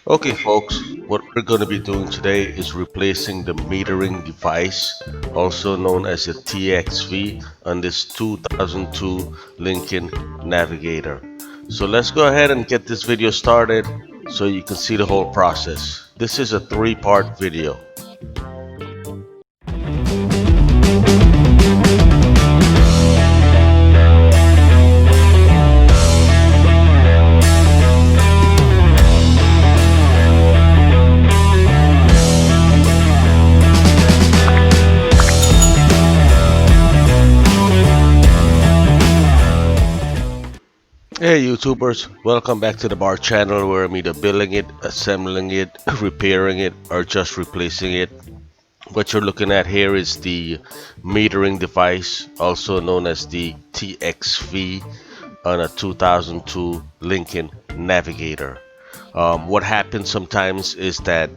Okay folks, what we're going to be doing today is replacing the metering device, also known as a TXV, on this 2002 Lincoln Navigator. So let's go ahead and get this video started so you can see the whole process. This is a three-part video. Hey YouTubers, welcome back to the bar channel where I'm either building it, assembling it, repairing it, or just replacing it. What you're looking at here is the metering device, also known as the TXV, on a 2002 Lincoln Navigator. What happens sometimes is that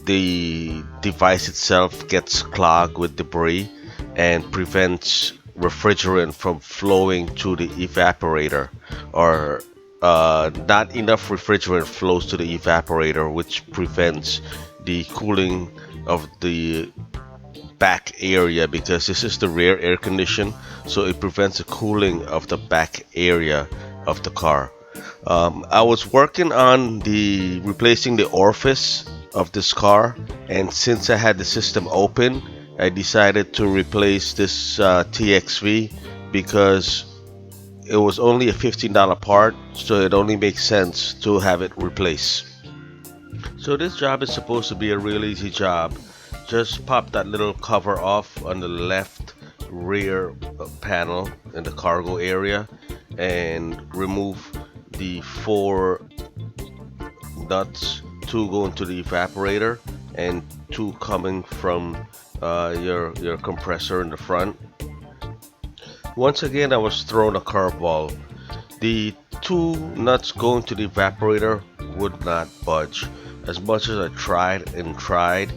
the device itself gets clogged with debris and prevents refrigerant from flowing to the evaporator, or not enough refrigerant flows to the evaporator, which prevents the cooling of the back area, because this is the rear air condition, so it prevents the cooling of the back area of the car. I was working on the replacing the orifice of this car, and since I had the system open, I decided to replace this TXV because it was only a $15 part, so it only makes sense to have it replaced. So this job is supposed to be a real easy job. Just pop that little cover off on the left rear panel in the cargo area and remove the four nuts, two going to the evaporator and two coming from your compressor in the front. Once again, I was thrown a curveball. The two nuts going to the evaporator would not budge. As much as I tried and tried,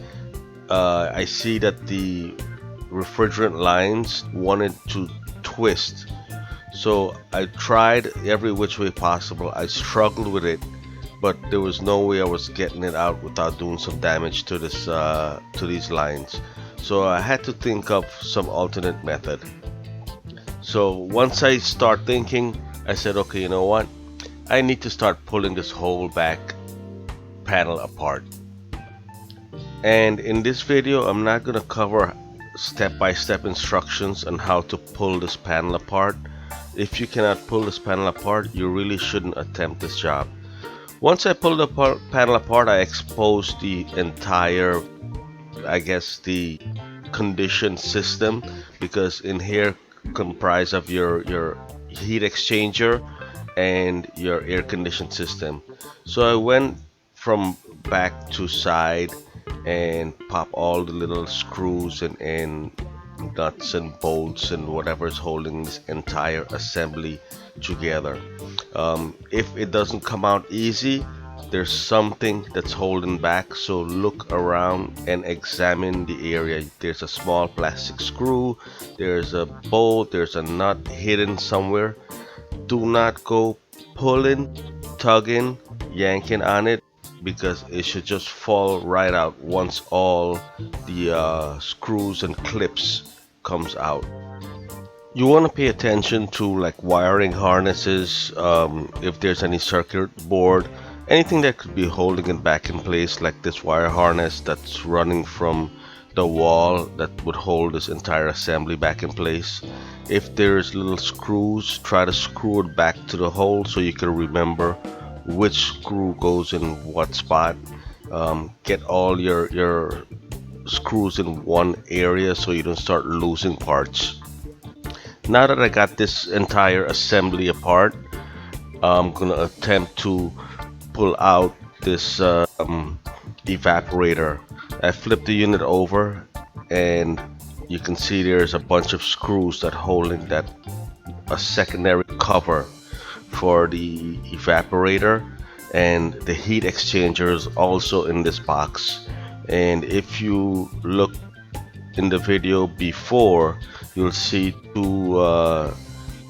I see that the refrigerant lines wanted to twist. So I tried every which way possible. I struggled with it, but there was no way I was getting it out without doing some damage to these lines. So I had to think of some alternate method. So once I start thinking, I said, okay, you know what? I need to start pulling this whole back panel apart. And in this video, I'm not going to cover step-by-step instructions on how to pull this panel apart. If you cannot pull this panel apart, you really shouldn't attempt this job. Once I pulled the panel apart, I exposed the entire, I guess, the condition system, because in here comprise of your heat exchanger and your air conditioning system. So I went from back to side and pop all the little screws and nuts and bolts and whatever is holding this entire assembly together. If it doesn't come out easy, there's something that's holding back, so look around and examine the area. There's a small plastic screw, there's a bolt, there's a nut hidden somewhere. Do not go pulling, tugging, yanking on it, because it should just fall right out once all the screws and clips comes out. You want to pay attention to like wiring harnesses, if there's any circuit board, anything that could be holding it back in place, like this wire harness that's running from the wall that would hold this entire assembly back in place. If there's little screws, try to screw it back to the hole so you can remember which screw goes in what spot. Get all your screws in one area so you don't start losing parts. Now that I got this entire assembly apart, I'm gonna attempt to pull out this evaporator. I flipped the unit over and you can see there's a bunch of screws that holding that a secondary cover for the evaporator, and the heat exchanger is also in this box. And if you look in the video before, you'll see two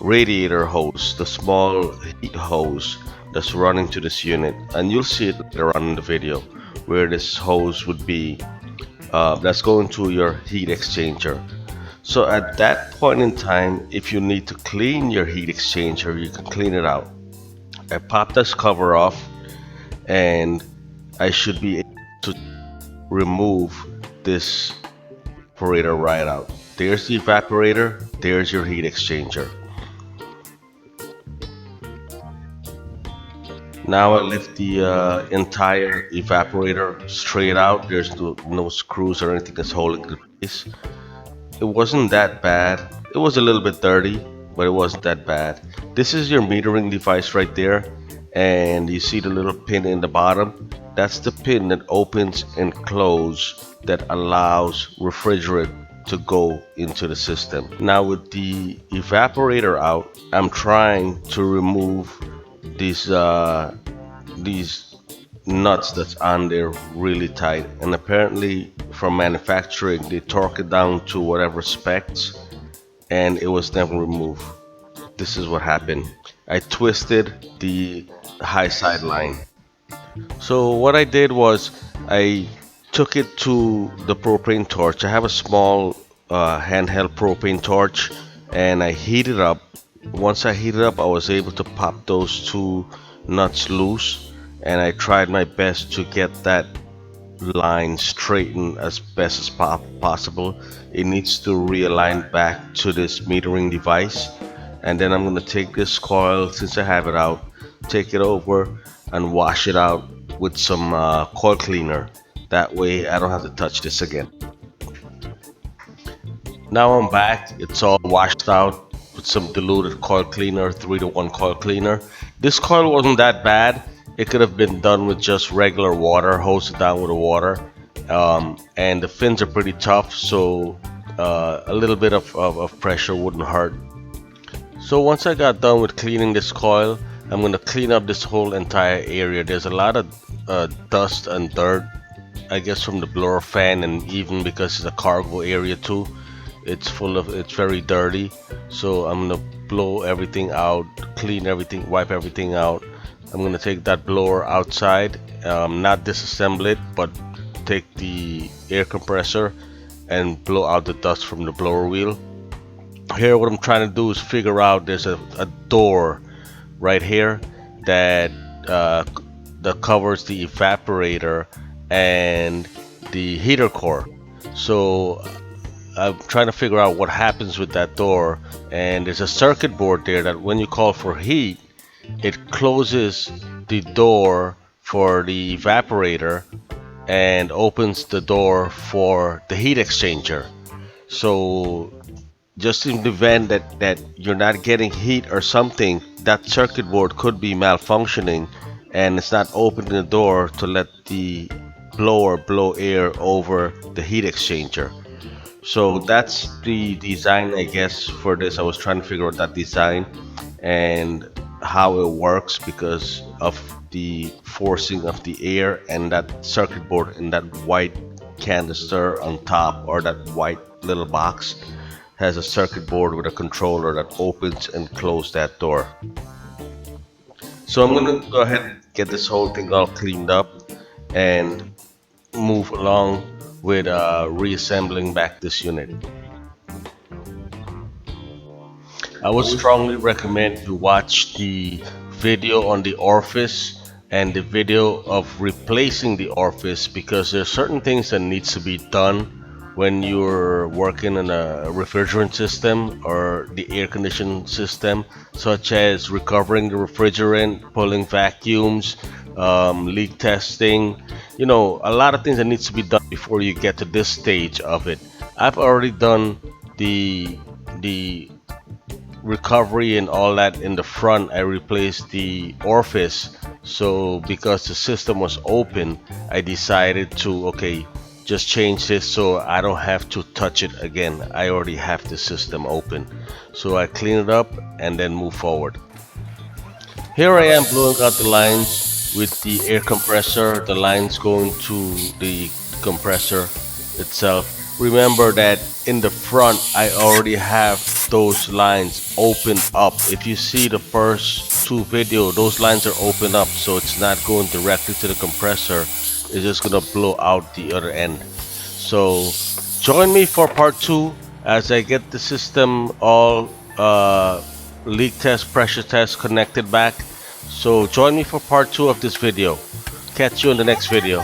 radiator hose, the small heat hose that's running to this unit, and you'll see it later on in the video where this hose would be that's going to your heat exchanger. So at that point in time, if you need to clean your heat exchanger, you can clean it out. I pop this cover off, and I should be able to remove this evaporator right out. There's the evaporator, there's your heat exchanger. Now I lift the entire evaporator straight out. There's no screws or anything that's holding it in place. It wasn't that bad. It was a little bit dirty, but it wasn't that bad. This is your metering device right there, and you see the little pin in the bottom. That's the pin that opens and closes that allows refrigerant to go into the system. Now with the evaporator out, I'm trying to remove these nuts that's on there really tight, and apparently from manufacturing they torque it down to whatever specs, and it was never removed. This is what happened. I twisted the high side line. So what I did was I took it to the propane torch. I have a small handheld propane torch, and I heated up. Once I heated up, I was able to pop those two nuts loose, and I tried my best to get that line straightened as best as possible. It needs to realign back to this metering device, and then I'm going to take this coil, since I have it out, take it over and wash it out with some coil cleaner. That way I don't have to touch this again. Now I'm back. It's all washed out with some diluted coil cleaner, 3-to-1 coil cleaner. This coil wasn't that bad. It could have been done with just regular water, hose it down with the water. And the fins are pretty tough, so a little bit of pressure wouldn't hurt. So once I got done with cleaning this coil, I'm going to clean up this whole entire area. There's a lot of dust and dirt, I guess from the blower fan, and even because it's a cargo area too. It's very dirty, so I'm gonna blow everything out, clean everything, wipe everything out. I'm gonna take that blower outside, not disassemble it, but take the air compressor and blow out the dust from the blower wheel. Here what I'm trying to do is figure out, there's a door right here that covers the evaporator and the heater core. So I'm trying to figure out what happens with that door, and there's a circuit board there that when you call for heat, it closes the door for the evaporator and opens the door for the heat exchanger. So just in the event that you're not getting heat or something, that circuit board could be malfunctioning and it's not opening the door to let the blower blow air over the heat exchanger. So that's the design, I guess, for this. I was trying to figure out that design and how it works because of the forcing of the air, and that circuit board and that white canister on top, or that white little box, has a circuit board with a controller that opens and closes that door. So I'm gonna go ahead and get this whole thing all cleaned up and move along with reassembling back this unit. I would strongly recommend you watch the video on the Orifice and the video of replacing the Orifice, because there's certain things that needs to be done when you're working in a refrigerant system or the air conditioning system, such as recovering the refrigerant, pulling vacuums, leak testing, you know, a lot of things that needs to be done before you get to this stage of it. I've already done the recovery and all that in the front. I replaced the Orifice, so because the system was open, I decided to, okay, just change this so I don't have to touch it again. I already have the system open, so I clean it up and then move forward. Here I am blowing out the lines with the air compressor, the lines going to the compressor itself. remember that in the front I already have those lines opened up. If you see the first two video, those lines are opened up, so it's not going directly to the compressor. It's just gonna blow out the other end. So join me for part 2 as I get the system all leak test, pressure test connected back. So join me for part 2 of this video. Catch you in the next video.